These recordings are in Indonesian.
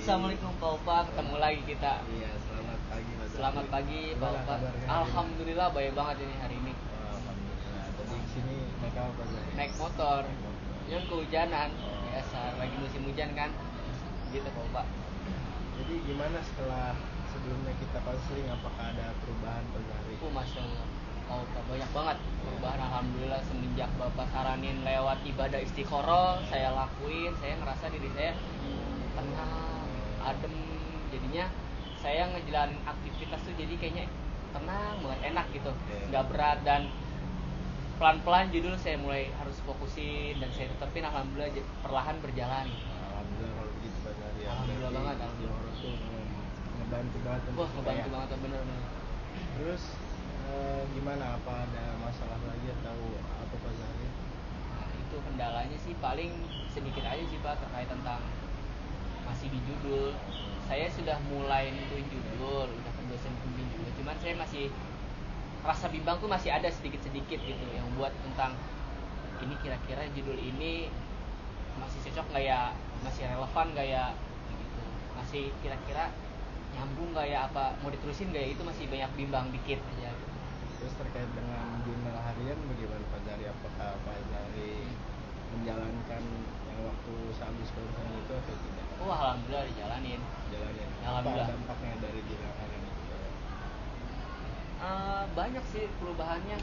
Assalamualaikum Pak Upa, ketemu lagi kita. Iya, selamat pagi Mas. Selamat pagi Pak Gimana Upa. kabarnya? Alhamdulillah baik banget ini hari ini. Alhamdulillah. Tadi sini naik apa Zari? Naik motor, motor. yang kehujanan. Biasa, lagi musim hujan kan. Gitu Pak Upa. Jadi gimana setelah sebelumnya kita konseling, apakah ada perubahan Pak Zari? Masya Allah. Pak Upa, banyak banget perubahan alhamdulillah semenjak Bapak saranin lewat ibadah istiqoroh, saya lakuin, saya ngerasa diri saya tenang, adem, jadinya saya ngejalanin aktivitas tuh jadi kayaknya tenang banget, enak gitu, nggak berat, dan pelan-pelan judul saya mulai harus fokusin dan saya tetepin, alhamdulillah perlahan berjalan. Alhamdulillah kalau begitu Pak Zari. Alhamdulillah banget, alhamdulillah. Orang tuh ngebantu banget. Wah, ngebantu banget, bener-bener. Terus gimana, apa ada masalah lagi atau apa Pak Zari? Nah, itu kendalanya sih paling sedikit aja sih Pak, terkait tentang masih di judul. Saya sudah mulai nentuin judul, udah ke dosen pembimbing juga, cuman saya masih rasa bimbang tuh masih ada sedikit-sedikit gitu yang buat tentang ini kira-kira judul ini masih cocok nggak ya, masih relevan nggak ya gitu, masih kira-kira nyambung nggak ya, apa mau diterusin nggak ya, itu masih banyak bimbang dikit aja gitu. Terus terkait dengan jurnal harian bagaimana Pak Zari? Apakah Pak Zari menjalankan yang waktu sehabis konseling itu atau tidak? Oh, alhamdulillah dijalanin. Jalanin. Alhamdulillah. Apa dampaknya dari jurnal harian itu? Banyak sih perubahannya.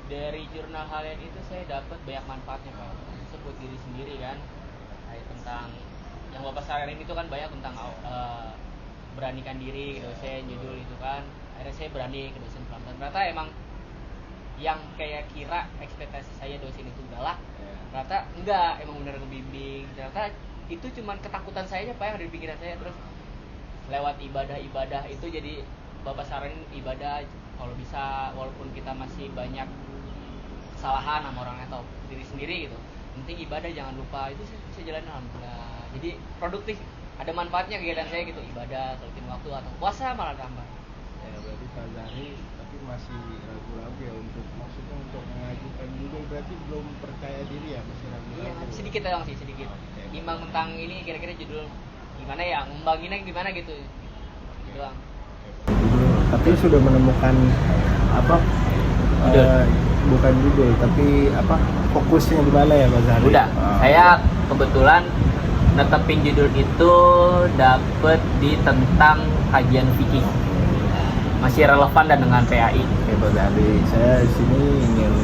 Dari jurnal harian itu saya dapat banyak manfaatnya Pak. Itu buat diri sendiri kan. Kayak tentang yang Bapak saranin itu kan banyak tentang beranikan diri gitu. Saya judul itu kan. Akhirnya saya berani ke dosen pelan-pelan. Ternyata emang yang kayak kira ekspektasi saya dosen itu galak, ternyata enggak, emang benar ngebimbing. Ternyata itu cuman ketakutan saya Pak yang ada di pikiran saya. Terus lewat ibadah itu jadi Bapak saranin ibadah kalau bisa, walaupun kita masih banyak kesalahan sama orang atau diri sendiri gitu, penting ibadah jangan lupa. Itu saya jalanin alhamdulillah. Jadi produktif, ada manfaatnya kegiatan saya gitu, ibadah, sholat waktu atau puasa malah tambah. Ya berarti Pak Zari tapi masih ragu-ragu ya untuk maksudnya untuk mengajukan judul, berarti belum percaya diri ya, masih ragu-ragu. Iya, sedikit doang sih, sedikit. Imbang tentang ini kira-kira judul gimana ya, ngembanginnya gimana gitu. Doang. Tapi sudah menemukan apa? Bukan judul tapi apa? Fokusnya di mana ya Pak Zari? Udah, saya kebetulan netepin judul itu dapet di tentang kajian fikih. Masih relevan dan dengan PAI. Oke Pak Zari, saya di sini ingin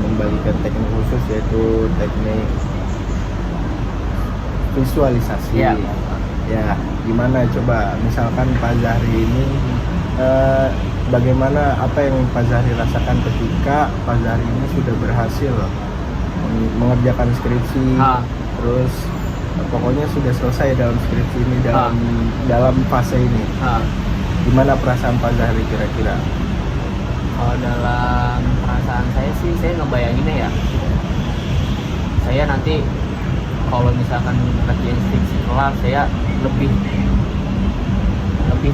membagikan teknik khusus, yaitu teknik visualisasi. Ya. Ya, gimana coba misalkan Pak Zari ini bagaimana apa yang Pak Zari rasakan ketika Pak Zari ini sudah berhasil mengerjakan skripsi, terus pokoknya sudah selesai dalam skripsi ini, dalam fase ini. Gimana perasaan Pak Zari kira-kira? Kalau dalam perasaan saya sih, saya ngebayanginnya ya, saya nanti kalau misalkan ngerjain skripsi kelar, saya lebih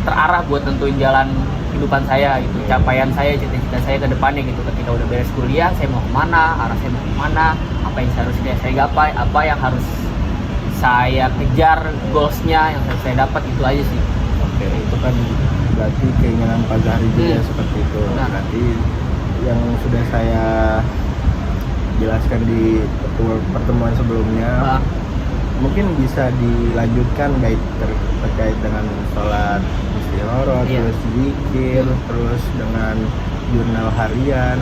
terarah buat tentuin jalan kehidupan saya gitu, capaian saya, cita-cita saya ke depannya gitu. Ketika udah beres kuliah, saya mau kemana, arah saya mau kemana, apa yang seharusnya saya gapai, apa yang harus saya kejar, goalsnya yang harus saya dapat, itu aja sih. Oke, itu kan berarti keinginan Pak Zari juga seperti itu. Berarti yang sudah saya jelaskan di pertemuan sebelumnya, mungkin bisa dilanjutkan baik terkait dengan sholat istikharah, terus zikir, terus dengan jurnal harian.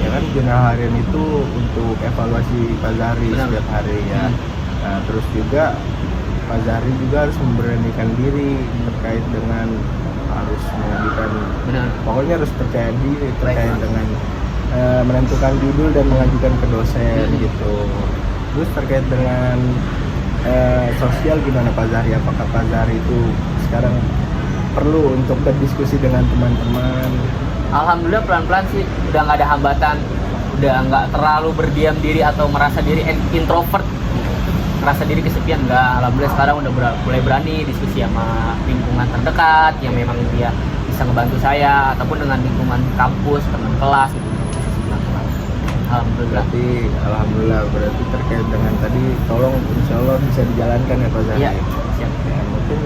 Ya kan, jurnal harian itu untuk evaluasi Pak Zari setiap hari ya. Nah, terus juga Pak Zari juga harus memberanikan diri terkait dengan harus mengajukan, pokoknya harus percaya diri terkait dengan menentukan judul dan mengajukan ke dosen gitu. Terus terkait dengan sosial gimana Pak Zari? Apakah Pak Zari itu sekarang perlu untuk berdiskusi dengan teman-teman? Alhamdulillah pelan-pelan sih udah nggak ada hambatan, udah nggak terlalu berdiam diri atau merasa diri introvert, merasa diri kesepian, enggak. Alhamdulillah sekarang udah mulai berani diskusi sama lingkungan terdekat yang memang dia bisa ngebantu saya, ataupun dengan lingkungan kampus, teman kelas gitu. Alhamdulillah. Berarti alhamdulillah, berarti terkait dengan tadi tolong insya Allah bisa dijalankan ya Pak Zahri. Iya, siap. Ya, mungkin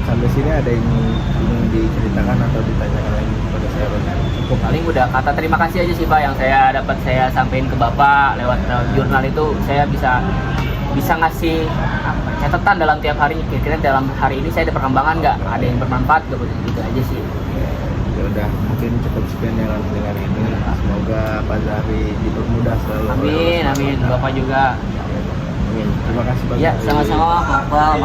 sampai sini ada yang ingin diceritakan atau ditanyakan lagi kepada saya Pak Zahri? Cukup. Paling udah kata terima kasih aja sih Pak yang saya sampaikan ke Bapak lewat jurnal itu. Saya bisa ngasih catatan dalam tiap hari, kira-kira dalam hari ini saya ada perkembangan nggak, ada yang bermanfaat nggak, gitu aja sih. Ya udah, mungkin cukup sekian yang harus dengar ini. Semoga Pak Zahri dipermudah selalu. Amin, amin. Bapak juga. Amin. Terima kasih Pak Ya, Zahri. sama-sama Bapak.